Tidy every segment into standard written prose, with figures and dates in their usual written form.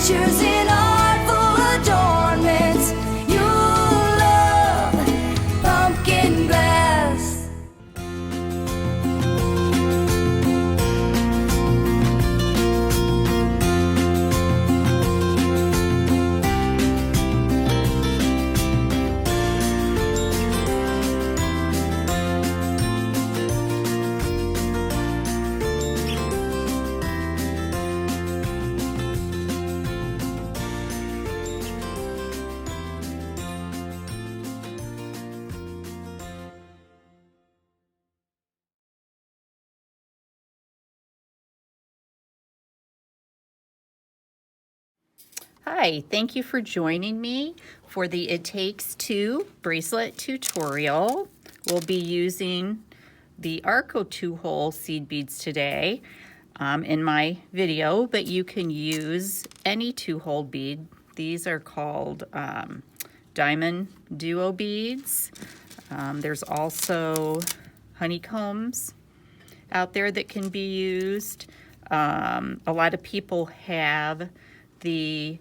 adventures in artful adornments. You'll love pumpkin glass. Hi, thank you for joining me for the It Takes Two bracelet tutorial. We'll be using the Arco 2-hole seed beads today in my video, but you can use any 2-hole bead. These are called diamond duo beads. There's also honeycombs out there that can be used. A lot of people have the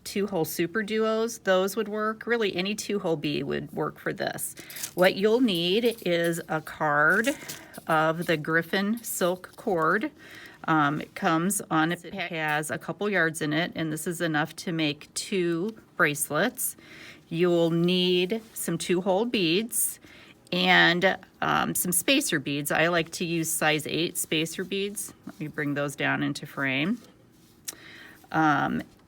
2-hole super duos. Those would work. Really, any 2-hole bead would work for this. What you'll need is a card of the Griffin silk cord. It comes on, it has a couple yards in it, and this is enough to make 2 bracelets. You'll need some 2-hole beads and some spacer beads. I like to use size 8 spacer beads. Let me bring those down into frame.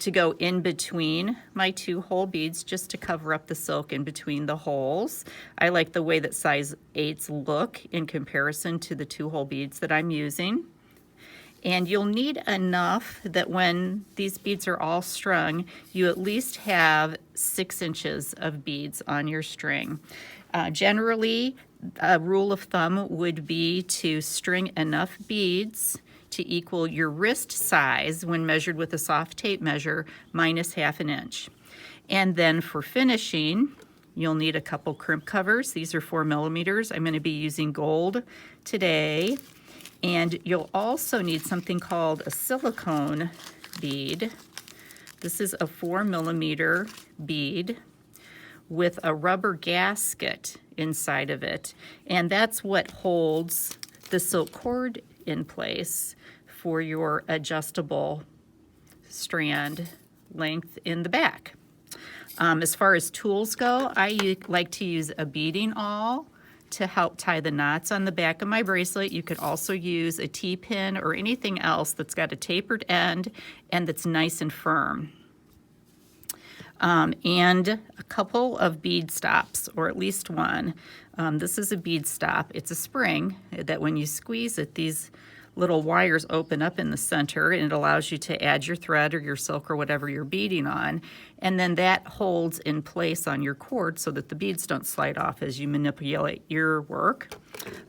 To go in between my 2-hole beads, just to cover up the silk in between the holes. I like the way that size 8s look in comparison to the 2-hole beads that I'm using. And you'll need enough that when these beads are all strung, you at least have 6 inches of beads on your string. Generally, a rule of thumb would be to string enough beads to equal your wrist size when measured with a soft tape measure minus ½ inch. And then for finishing, you'll need a couple crimp covers. These are 4 millimeters. I'm going to be using gold today. And you'll also need something called a silicone bead. This is a 4 millimeter bead with a rubber gasket inside of it. And that's what holds the silk cord in place for your adjustable strand length in the back. As far as tools go, I like to use a beading awl to help tie the knots on the back of my bracelet. You could also use a T-pin or anything else that's got a tapered end and that's nice and firm. And a couple of bead stops, or at least one. This is a bead stop. It's a spring that when you squeeze it, these little wires open up in the center, and it allows you to add your thread or your silk or whatever you're beading on. And then that holds in place on your cord so that the beads don't slide off as you manipulate your work.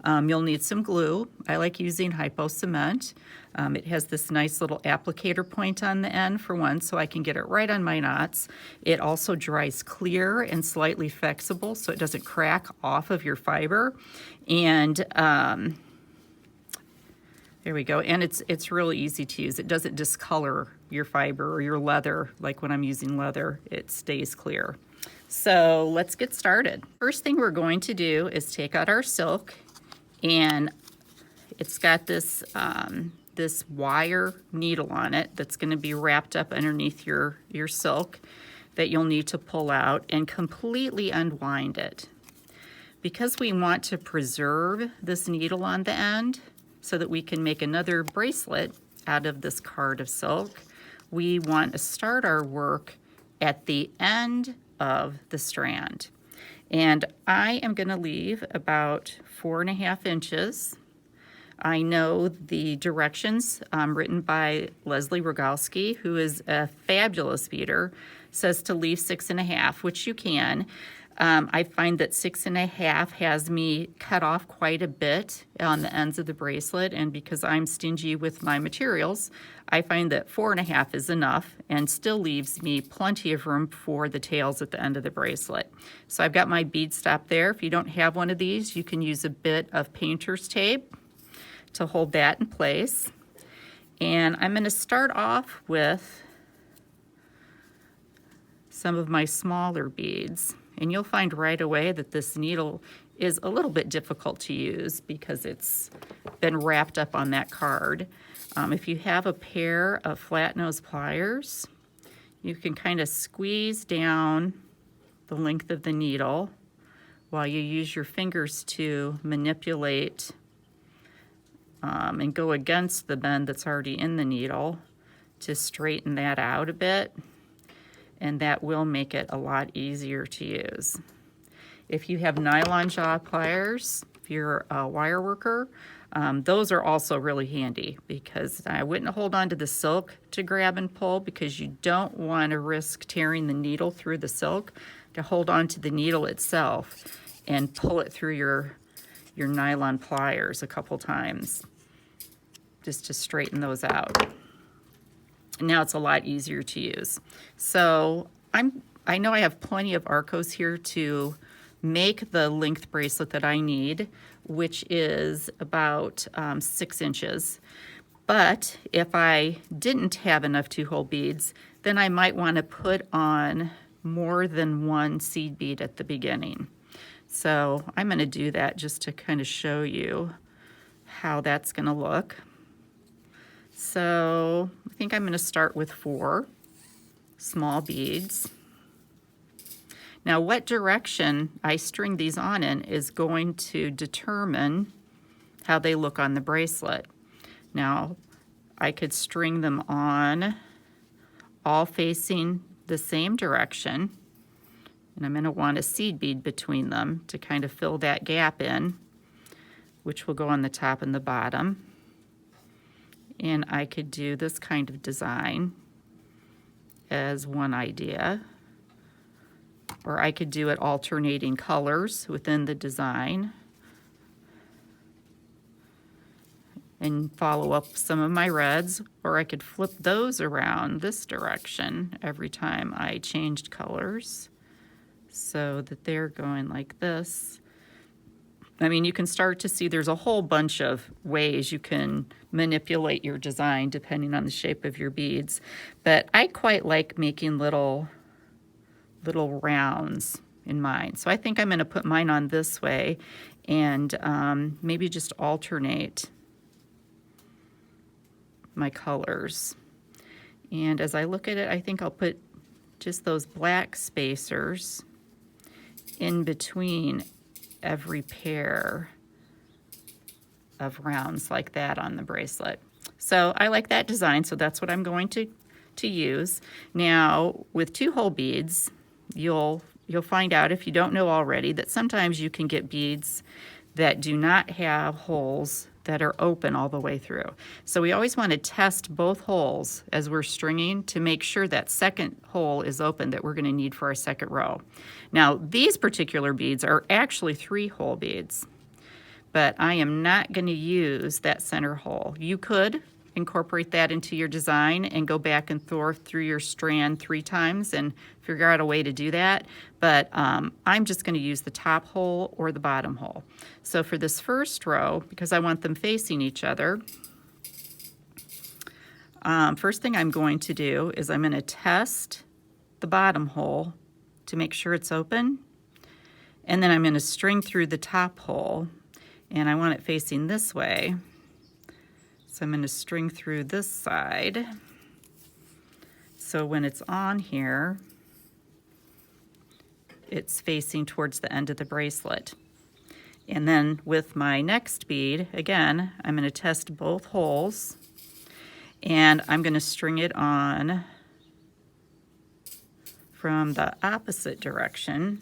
You'll need some glue. I like using hypo cement. It has this nice little applicator point on the end for one, so I can get it right on my knots. It also dries clear and slightly flexible, so it doesn't crack off of your fiber. And there we go. And it's really easy to use. It doesn't discolor your fiber or your leather. Like when I'm using leather, it stays clear. So let's get started. First thing we're going to do is take out our silk, and it's got this this wire needle on it that's going to be wrapped up underneath your silk that you'll need to pull out and completely unwind it. Because we want to preserve this needle on the end so that we can make another bracelet out of this card of silk, we want to start our work at the end of the strand. And I am going to leave about 4½ inches. I know the directions written by Leslie Rogalski, who is a fabulous beader, says to leave 6½, which you can. I find that 6½ has me cut off quite a bit on the ends of the bracelet, and because I'm stingy with my materials, I find that 4½ is enough and still leaves me plenty of room for the tails at the end of the bracelet. So I've got my bead stop there. If you don't have one of these, you can use a bit of painter's tape to hold that in place. And I'm going to start off with some of my smaller beads. And you'll find right away that this needle is a little bit difficult to use because it's been wrapped up on that card. If you have a pair of flat nose pliers, you can kind of squeeze down the length of the needle while you use your fingers to manipulate and go against the bend that's already in the needle to straighten that out a bit, and that will make it a lot easier to use. If you have nylon jaw pliers, if you're a wire worker, those are also really handy, because I wouldn't hold on to the silk to grab and pull, because you don't want to risk tearing the needle through the silk. To hold on to the needle itself and pull it through your nylon pliers a couple times just to straighten those out. And now it's a lot easier to use. So I know I have plenty of Arcos here to make the length bracelet that I need, which is about 6 inches. But if I didn't have enough 2-hole beads, then I might want to put on more than one seed bead at the beginning. So I'm going to do that just to kind of show you how that's going to look. So I think I'm going to start with 4 small beads. Now, what direction I string these on in is going to determine how they look on the bracelet. Now, I could string them on all facing the same direction, and I'm going to want a seed bead between them to kind of fill that gap in, which will go on the top and the bottom. And I could do this kind of design as one idea. Or I could do it alternating colors within the design and follow up some of my reds, or I could flip those around this direction every time I changed colors so that they're going like this. I mean, you can start to see there's a whole bunch of ways you can manipulate your design depending on the shape of your beads, but I quite like making little rounds in mine. So I think I'm going to put mine on this way and maybe just alternate my colors. And as I look at it, I think I'll put just those black spacers in between every pair of rounds like that on the bracelet. So I like that design, so that's what I'm going to use. Now, with 2-hole beads, you'll find out, if you don't know already, that sometimes you can get beads that do not have holes that are open all the way through. So we always want to test both holes as we're stringing to make sure that second hole is open that we're going to need for our second row. Now, these particular beads are actually 3-hole beads, but I am not going to use that center hole. You could incorporate that into your design and go back and forth through your strand 3 times and figure out a way to do that, but I'm just going to use the top hole or the bottom hole. So for this first row, because I want them facing each other, first thing I'm going to do is I'm going to test the bottom hole to make sure it's open, and then I'm going to string through the top hole, and I want it facing this way. So I'm going to string through this side. So when it's on here, it's facing towards the end of the bracelet. And then with my next bead, again, I'm going to test both holes, and I'm going to string it on from the opposite direction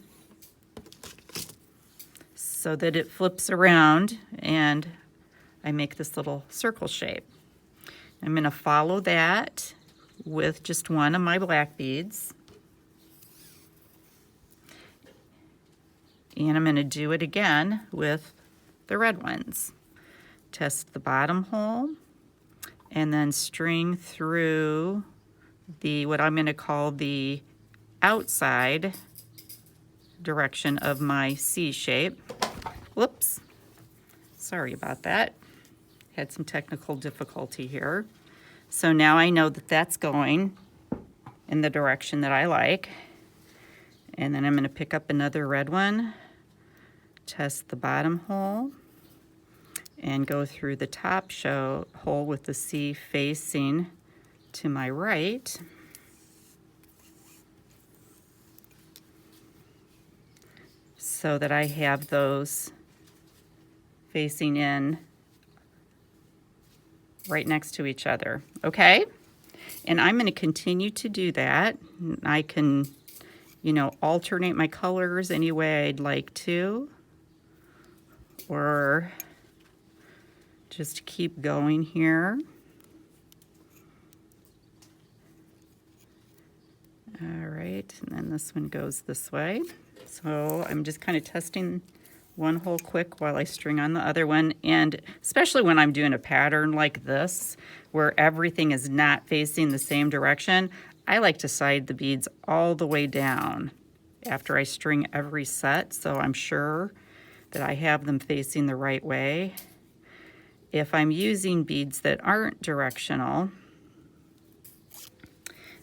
so that it flips around and I make this little circle shape. I'm going to follow that with just one of my black beads. And I'm going to do it again with the red ones. Test the bottom hole and then string through the, what I'm going to call the outside direction of my C shape. Whoops, sorry about that. Had some technical difficulty here. So now I know that that's going in the direction that I like. And then I'm going to pick up another red one, test the bottom hole, and go through the top hole with the C facing to my right. So that I have those facing in right next to each other, okay? And I'm going to continue to do that. I can, you know, alternate my colors any way I'd like to, or just keep going here. All right, and then this one goes this way. So I'm just kind of testing one hole quick while I string on the other one, and especially when I'm doing a pattern like this where everything is not facing the same direction, I like to side the beads all the way down after I string every set, so I'm sure that I have them facing the right way. If I'm using beads that aren't directional,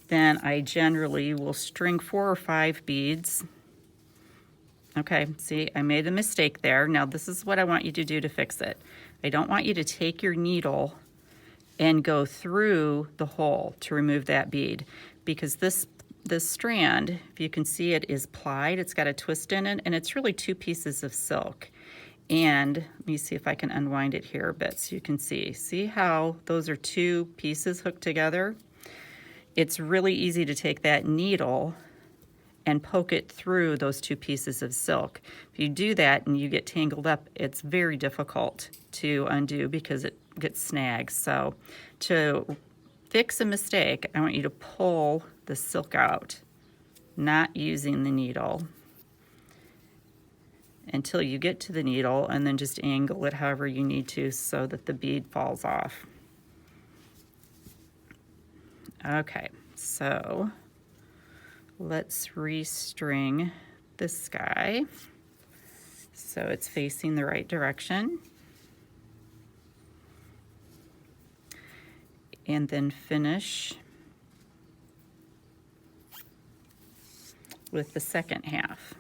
then I generally will string 4 or 5 beads. Okay, see, I made a mistake there. Now this is what I want you to do to fix it. I don't want you to take your needle and go through the hole to remove that bead, because this strand, if you can see it, is plied. It's got a twist in it, and it's really 2 pieces of silk. And let me see if I can unwind it here a bit so you can see. See how those are 2 pieces hooked together? It's really easy to take that needle and poke it through those 2 pieces of silk. If you do that and you get tangled up, it's very difficult to undo because it gets snagged. So to fix a mistake, I want you to pull the silk out, not using the needle, until you get to the needle, and then just angle it however you need to so that the bead falls off. Okay, so let's restring this guy so it's facing the right direction. And then finish with the second half.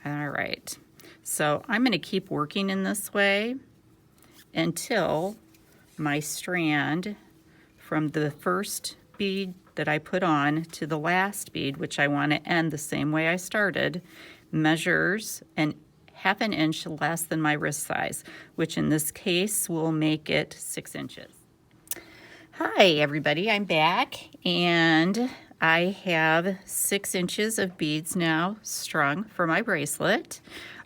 All right, so I'm going to keep working in this way until my strand from the first bead that I put on to the last bead, which I want to end the same way I started, measures half an inch less than my wrist size, which in this case will make it 6 inches. Hi everybody, I'm back, and I have 6 inches of beads now strung for my bracelet.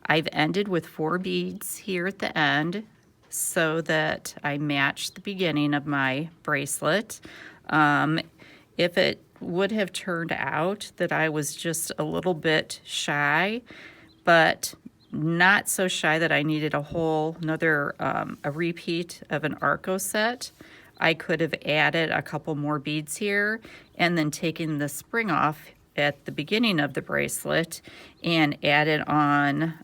I've ended with 4 beads here at the end so that I match the beginning of my bracelet. If it would have turned out that I was just a little bit shy, but not so shy that I needed a repeat of an Arco set, I could have added a couple more beads here and then taken the spring off at the beginning of the bracelet and added on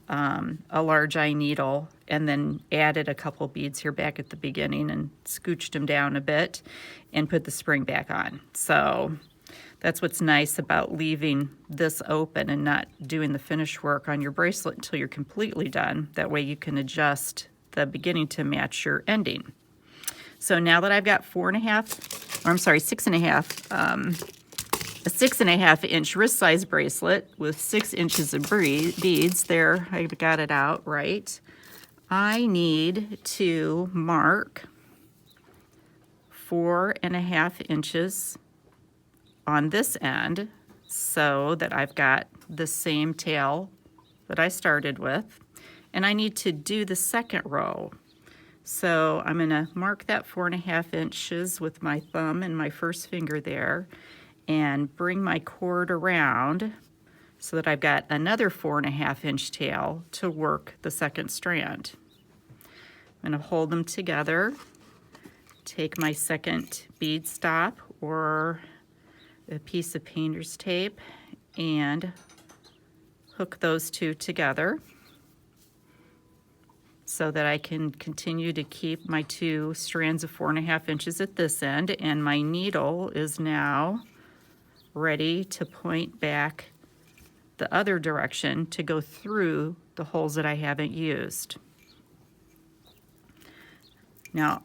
a large eye needle, and then added a couple beads here back at the beginning and scooched them down a bit and put the spring back on. So that's what's nice about leaving this open and not doing the finish work on your bracelet until you're completely done. That way you can adjust the beginning to match your ending. So now that I've got 6.5 inch wrist size bracelet with 6 inches of beads, there, I've got it out right. I need to mark 4.5 inches on this end so that I've got the same tail that I started with, and I need to do the second row. So I'm going to mark that 4.5 inches with my thumb and my first finger there, and bring my cord around so that I've got another 4.5 inch tail to work the second strand. I'm going to hold them together, take my second bead stop or a piece of painter's tape, and hook those 2 together so that I can continue to keep my 2 strands of 4.5 inches at this end, and my needle is now ready to point back the other direction to go through the holes that I haven't used. Now,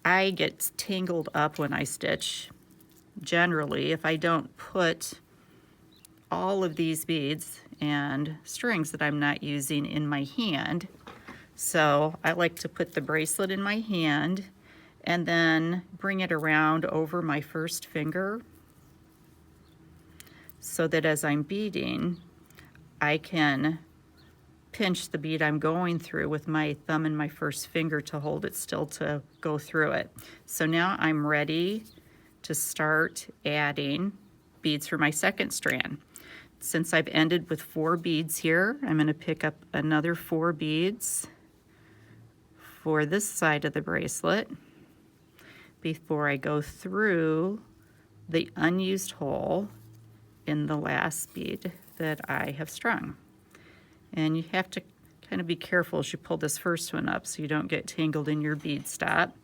I get tangled up when I stitch. Generally, if I don't put all of these beads and strings that I'm not using in my hand. So I like to put the bracelet in my hand and then bring it around over my first finger so that as I'm beading, I can pinch the bead I'm going through with my thumb and my first finger to hold it still to go through it. So now I'm ready to start adding beads for my second strand. Since I've ended with 4 beads here, I'm going to pick up another 4 beads for this side of the bracelet before I go through the unused hole in the last bead that I have strung. And you have to kind of be careful as you pull this first one up so you don't get tangled in your bead stop.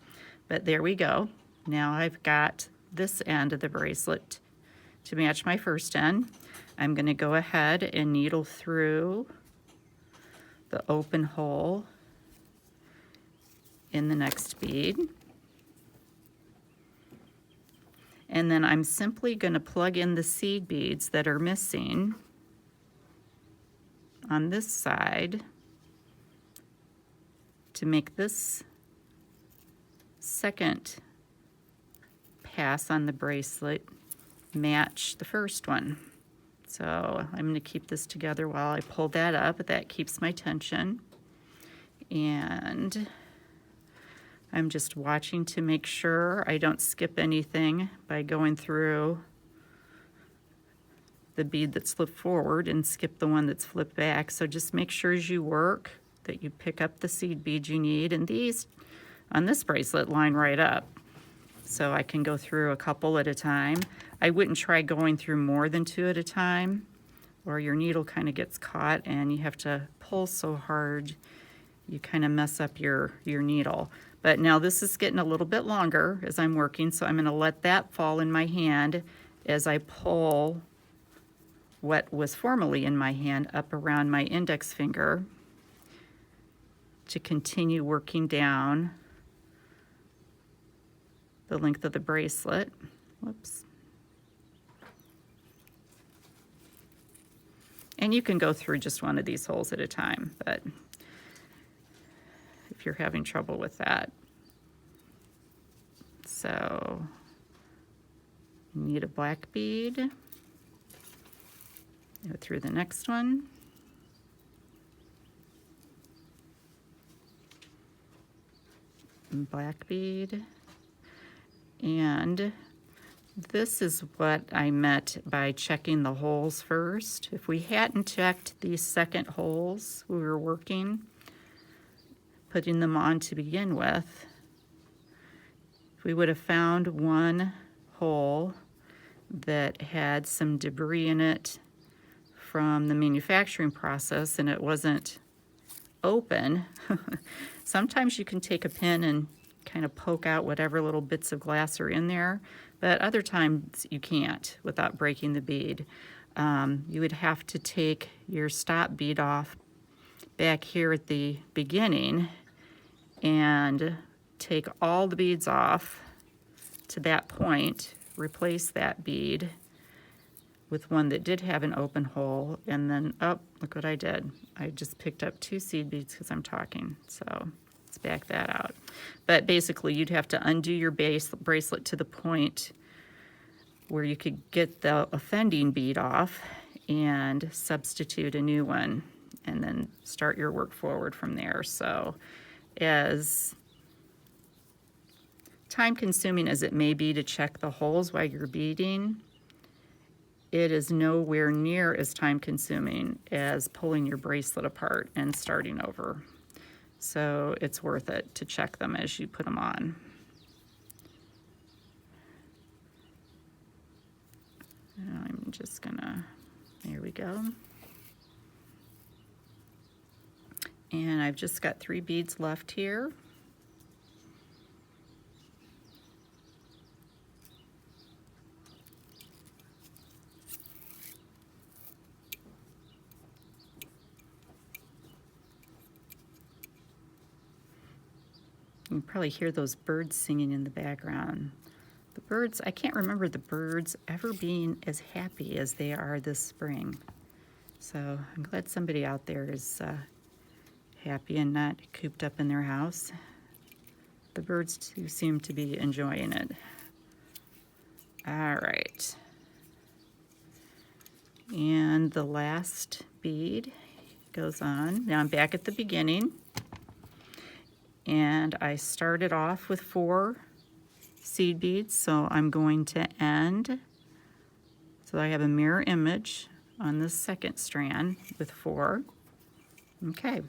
But there we go. Now I've got this end of the bracelet to match my first end. I'm going to go ahead and needle through the open hole in the next bead. And then I'm simply going to plug in the seed beads that are missing on this side to make this second pass on the bracelet match the first one. So I'm going to keep this together while I pull that up. That keeps my tension. And I'm just watching to make sure I don't skip anything by going through the bead that's flipped forward and skip the one that's flipped back. So just make sure as you work that you pick up the seed beads you need, and these on this bracelet line right up. So I can go through a couple at a time. I wouldn't try going through more than 2 at a time, or your needle kind of gets caught and you have to pull so hard you kind of mess up your needle. But now this is getting a little bit longer as I'm working, so I'm going to let that fall in my hand as I pull what was formerly in my hand up around my index finger to continue working down the length of the bracelet. Whoops. And you can go through just one of these holes at a time, but if you're having trouble with that. So you need a black bead. Go through the next one. And black bead. And this is what I meant by checking the holes first. If we hadn't checked these second holes we were working, putting them on to begin with, we would have found one hole that had some debris in it from the manufacturing process and it wasn't open. Sometimes you can take a pin and kind of poke out whatever little bits of glass are in there, but other times you can't without breaking the bead. You would have to take your stop bead off back here at the beginning and take all the beads off to that point, replace that bead with one that did have an open hole, and then, oh, look what I did. I just picked up 2 seed beads because I'm talking, so let's back that out. But basically, you'd have to undo your bracelet to the point where you could get the offending bead off and substitute a new one, and then start your work forward from there. So as time-consuming as it may be to check the holes while you're beading, it is nowhere near as time-consuming as pulling your bracelet apart and starting over. So it's worth it to check them as you put them on. Now I'm just gonna, there we go. And I've just got 3 beads left here. You can probably hear those birds singing in the background. The birds, I can't remember the birds ever being as happy as they are this spring. So I'm glad somebody out there is happy and not cooped up in their house. The birds too seem to be enjoying it. All right. And the last bead goes on. Now I'm back at the beginning. And I started off with 4 seed beads, so I'm going to end. So I have a mirror image on the second strand with 4. Okay.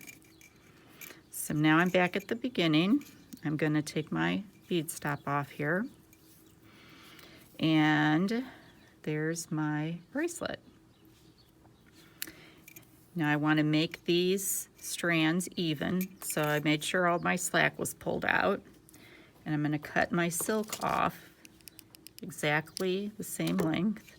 So now I'm back at the beginning. I'm going to take my bead stop off here. And there's my bracelet. Now I want to make these strands even, so I made sure all my slack was pulled out. And I'm going to cut my silk off exactly the same length.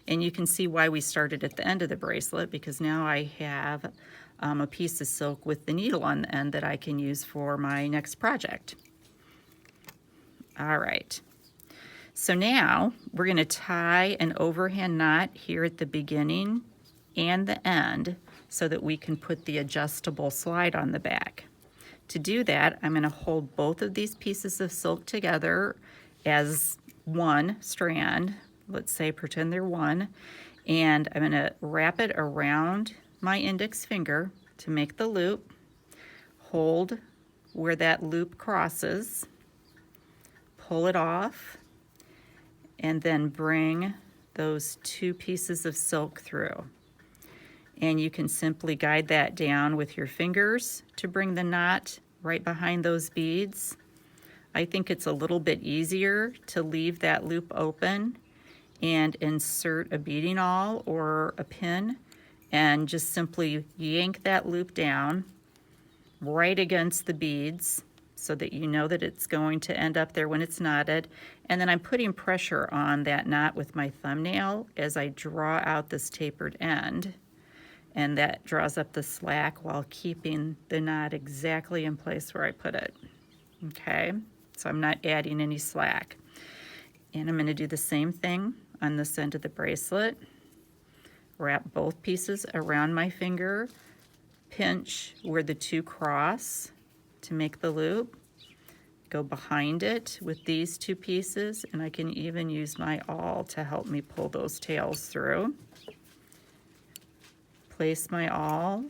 And you can see why we started at the end of the bracelet, because now I have a piece of silk with the needle on the end that I can use for my next project. All right. So now we're going to tie an overhand knot here at the beginning and the end so that we can put the adjustable slide on the back. To do that, I'm going to hold both of these pieces of silk together as one strand. Let's say pretend they're one. And I'm going to wrap it around my index finger to make the loop. Hold where that loop crosses. Pull it off. And then bring those 2 pieces of silk through. And you can simply guide that down with your fingers to bring the knot right behind those beads. I think it's a little bit easier to leave that loop open and insert a beading awl or a pin and just simply yank that loop down right against the beads so that you know that it's going to end up there when it's knotted. And then I'm putting pressure on that knot with my thumbnail as I draw out this tapered end. And that draws up the slack while keeping the knot exactly in place where I put it. Okay, so I'm not adding any slack. And I'm going to do the same thing on this end of the bracelet. Wrap both pieces around my finger, pinch where the 2 cross to make the loop, go behind it with these 2 pieces, and I can even use my awl to help me pull those tails through. Place my awl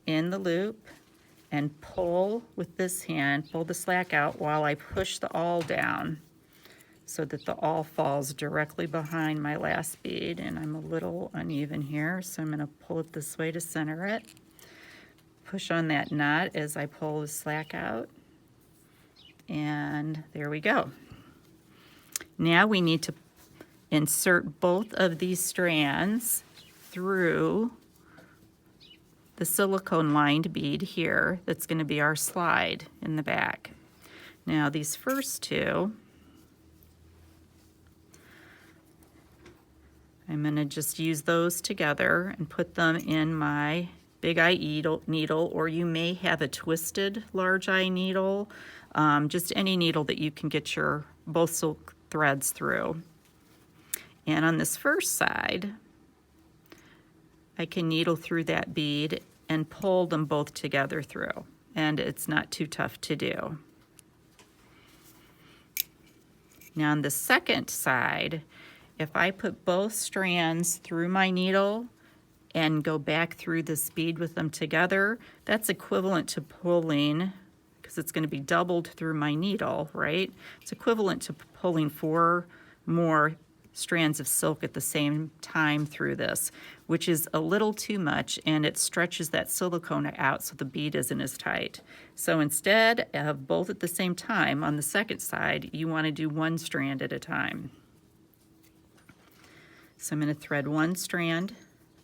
in the loop and pull with this hand, pull the slack out while I push the awl down so that the awl falls directly behind my last bead. And I'm a little uneven here, so I'm going to pull it this way to center it. Push on that knot as I pull the slack out. And there we go. Now we need to insert both of these strands through the silicone lined bead here that's going to be our slide in the back. Now these first 2, I'm going to just use those together and put them in my big eye needle, or you may have a twisted large eye needle, just any needle that you can get your both silk threads through. And on this first side, I can needle through that bead and pull them both together through, and it's not too tough to do. Now on the second side, if I put both strands through my needle and go back through this bead with them together, that's equivalent to pulling, because it's going to be doubled through my needle, right? It's equivalent to pulling 4 more strands of silk at the same time through this, which is a little too much, and it stretches that silicone out so the bead isn't as tight. So instead of both at the same time on the second side, you want to do 1 strand at a time. So I'm going to thread 1 strand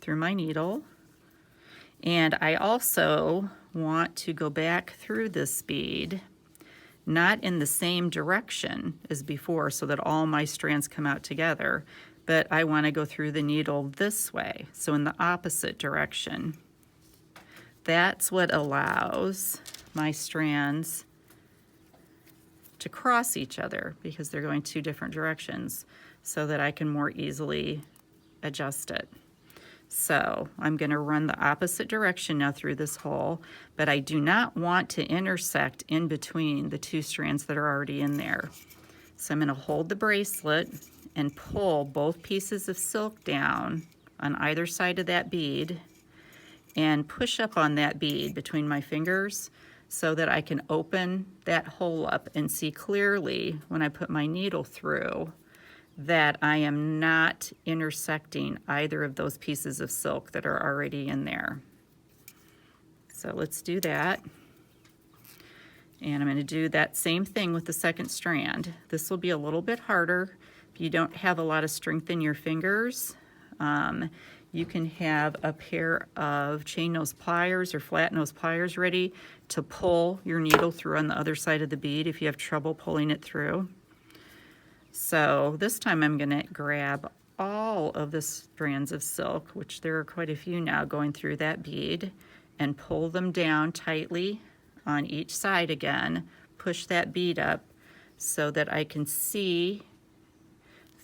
through my needle, and I also want to go back through this bead, not in the same direction as before so that all my strands come out together, but I want to go through the needle this way, so in the opposite direction. That's what allows my strands to cross each other because they're going two different directions so that I can more easily adjust it. So I'm going to run the opposite direction now through this hole, but I do not want to intersect in between the two strands that are already in there. So I'm going to hold the bracelet and pull both pieces of silk down on either side of that bead and push up on that bead between my fingers so that I can open that hole up and see clearly when I put my needle through that I am not intersecting either of those pieces of silk that are already in there. So let's do that. And I'm going to do that same thing with the second strand. This will be a little bit harder if you don't have a lot of strength in your fingers. You can have a pair of chain nose pliers or flat nose pliers ready to pull your needle through on the other side of the bead if you have trouble pulling it through. So this time I'm going to grab all of the strands of silk, which there are quite a few now going through that bead, and pull them down tightly on each side again, push that bead up so that I can see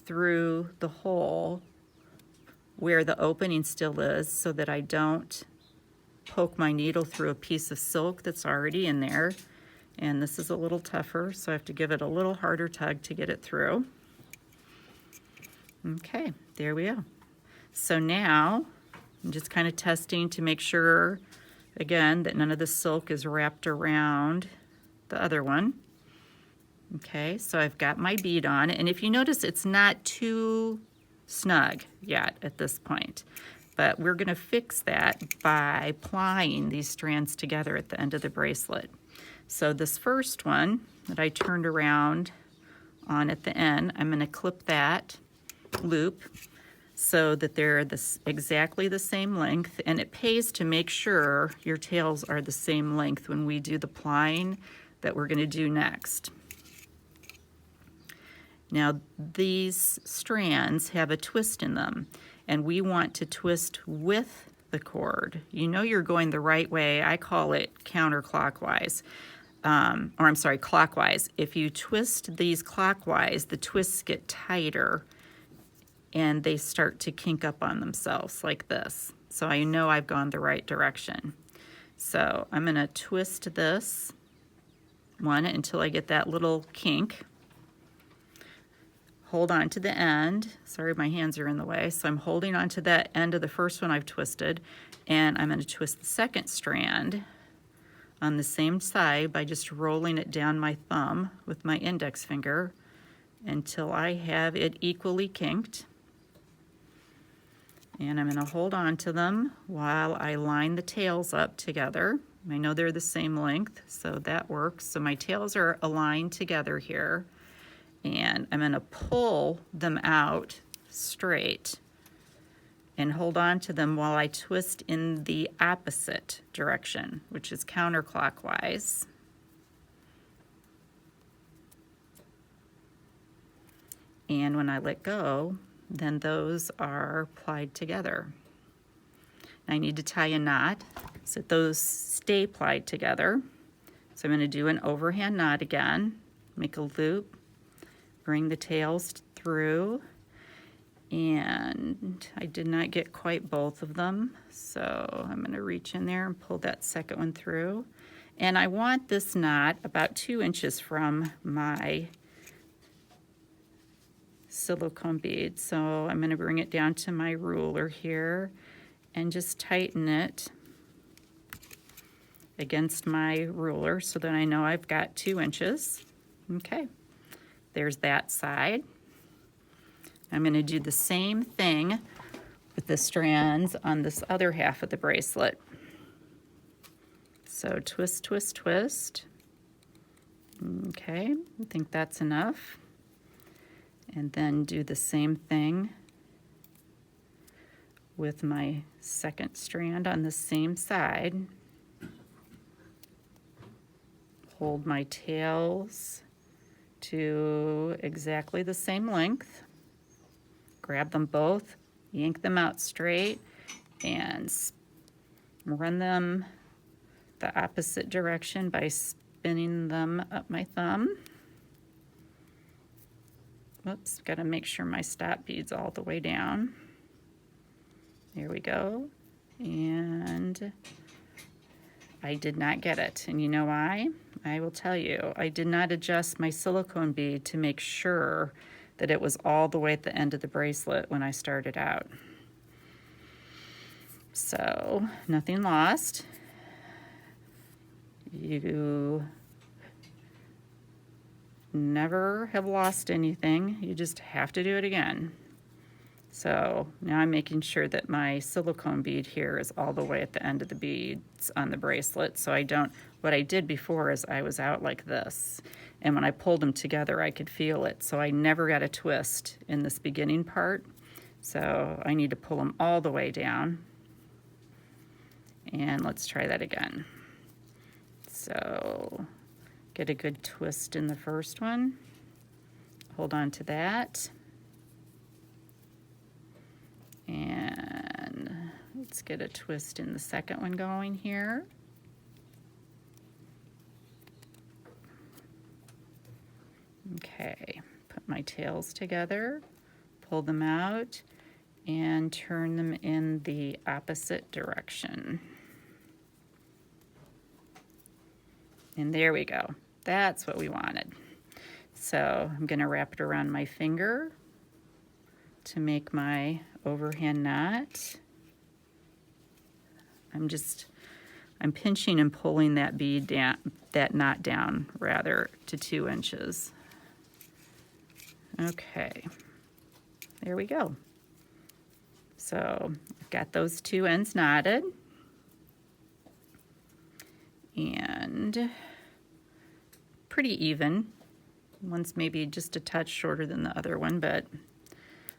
through the hole where the opening still is so that I don't poke my needle through a piece of silk that's already in there. And this is a little tougher, so I have to give it a little harder tug to get it through. Okay, there we go. So now I'm just kind of testing to make sure, again, that none of the silk is wrapped around the other one. Okay, so I've got my bead on, and if you notice, it's not too snug yet at this point. But we're going to fix that by plying these strands together at the end of the bracelet. So this first one that I turned around on at the end, I'm going to clip that loop so that they're exactly the same length, and it pays to make sure your tails are the same length when we do the plying that we're going to do next. Now these strands have a twist in them, and we want to twist with the cord. You know you're going the right way. I call it counterclockwise. Clockwise. If you twist these clockwise, the twists get tighter and they start to kink up on themselves like this. So I know I've gone the right direction. So I'm going to twist this one until I get that little kink. Hold on to the end. Sorry, my hands are in the way. So I'm holding on to that end of the first one I've twisted, and I'm going to twist the second strand on the same side by just rolling it down my thumb with my index finger until I have it equally kinked. And I'm going to hold on to them while I line the tails up together. I know they're the same length, so that works. So my tails are aligned together here, and I'm going to pull them out straight and hold on to them while I twist in the opposite direction, which is counterclockwise. And when I let go, then those are plied together. I need to tie a knot so that those stay plied together. So I'm going to do an overhand knot again, make a loop, bring the tails through, and I did not get quite both of them, so I'm going to reach in there and pull that second one through. And I want this knot about 2 inches from my silicone bead, so I'm going to bring it down to my ruler here and just tighten it against my ruler so that I know I've got 2 inches. Okay, there's that side. I'm going to do the same thing with the strands on this other half of the bracelet. So twist, twist, twist. Okay, I think that's enough. And then do the same thing with my second strand on the same side. Hold my tails to exactly the same length. Grab them both, yank them out straight, and run them the opposite direction by spinning them up my thumb. Whoops, gotta make sure my stop bead's all the way down. There we go. And I did not get it. And you know why? I will tell you. I did not adjust my silicone bead to make sure that it was all the way at the end of the bracelet when I started out. So, nothing lost. You never have lost anything. You just have to do it again. So now I'm making sure that my silicone bead here is all the way at the end of the beads on the bracelet. So I don't, what I did before is I was out like this. And when I pulled them together, I could feel it. So I never got a twist in this beginning part. So I need to pull them all the way down. And let's try that again. So get a good twist in the first one. Hold on to that. And let's get a twist in the second one going here. Okay, put my tails together, pull them out, and turn them in the opposite direction. And there we go. That's what we wanted. So I'm going to wrap it around my finger to make my overhand knot. I'm pinching and pulling that bead down, that knot down rather, to 2 inches. Okay, there we go. So I've got those 2 ends knotted, and pretty even. One's maybe just a touch shorter than the other one, but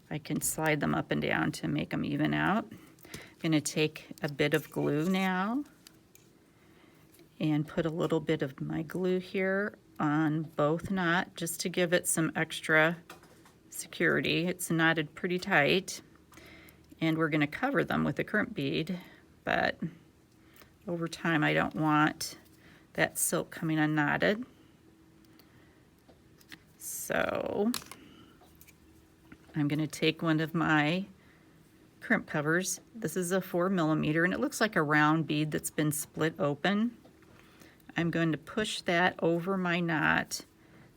I can slide them up and down to make them even out. I'm going to take a bit of glue now and put a little bit of my glue here on both knots just to give it some extra security. It's knotted pretty tight, and we're going to cover them with a crimp bead, but over time I don't want that silk coming unknotted. So I'm going to take one of my crimp covers. This is a 4mm, and it looks like a round bead that's been split open. I'm going to push that over my knot,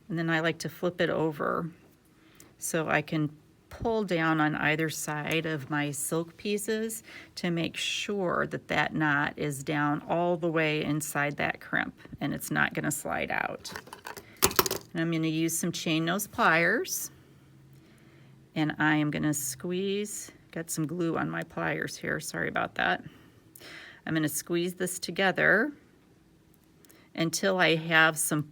and then I like to flip it over so I can pull down on either side of my silk pieces to make sure that that knot is down all the way inside that crimp and it's not going to slide out. And I'm going to use some chain nose pliers, and I am going to squeeze, got some glue on my pliers here, sorry about that. I'm going to squeeze this together until I have some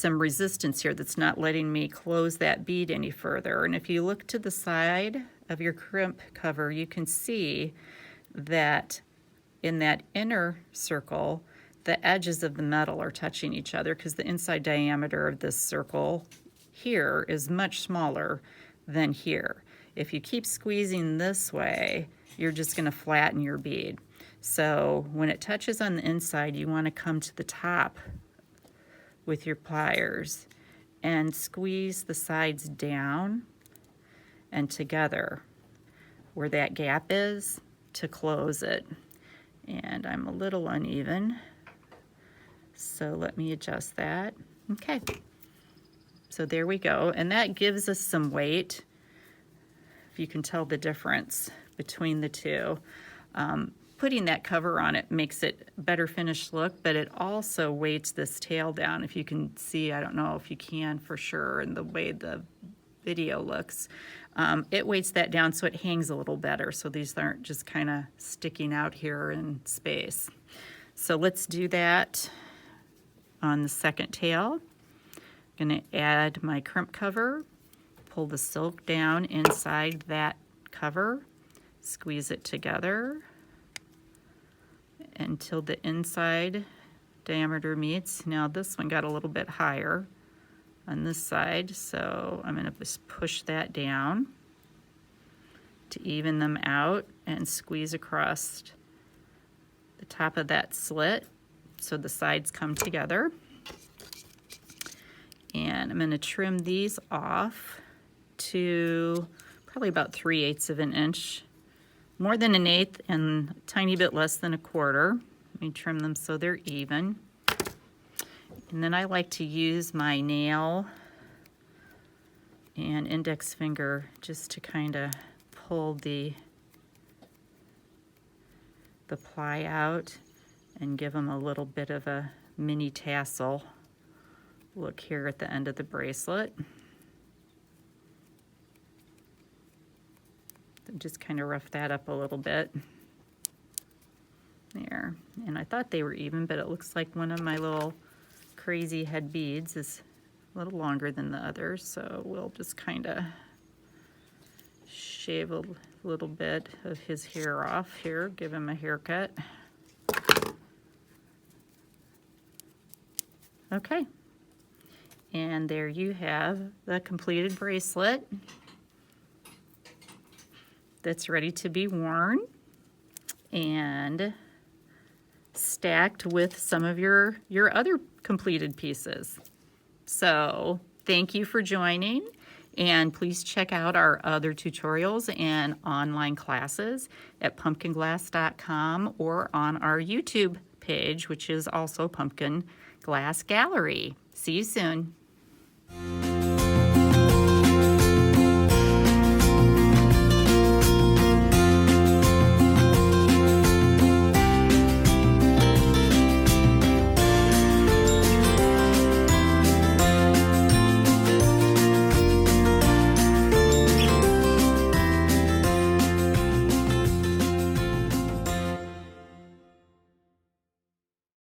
resistance here that's not letting me close that bead any further. And if you look to the side of your crimp cover, you can see that in that inner circle, the edges of the metal are touching each other because the inside diameter of this circle here is much smaller than here. If you keep squeezing this way, you're just going to flatten your bead. So when it touches on the inside, you want to come to the top with your pliers and squeeze the sides down and together where that gap is to close it. And I'm a little uneven, so let me adjust that. Okay, so there we go, and that gives us some weight, if you can tell the difference between the two. Putting that cover on it makes it better finished look, but it also weights this tail down. If you can see, I don't know if you can for sure, in the way the video looks, it weights that down so it hangs a little better, so these aren't just kind of sticking out here in space. So let's do that on the second tail. I'm going to add my crimp cover, pull the silk down inside that cover, squeeze it together until the inside diameter meets. Now this one got a little bit higher on this side, so I'm going to just push that down to even them out and squeeze across the top of that slit so the sides come together. And I'm going to trim these off to probably about 3/8 of an inch. More than 1/8 and a tiny bit less than 1/4. Let me trim them so they're even. And then I like to use my nail and index finger just to kind of pull the ply out and give them a little bit of a mini tassel look here at the end of the bracelet. Just kind of rough that up a little bit. There. And I thought they were even, but it looks like one of my little crazy head beads is a little longer than the others, so we'll just kind of shave a little bit of his hair off here, give him a haircut. Okay, and there you have the completed bracelet that's ready to be worn and stacked with some of your other completed pieces. So thank you for joining, and please check out our other tutorials and online classes at pumpkinglass.com or on our YouTube page, which is also Pumpkin Glass Gallery. See you soon.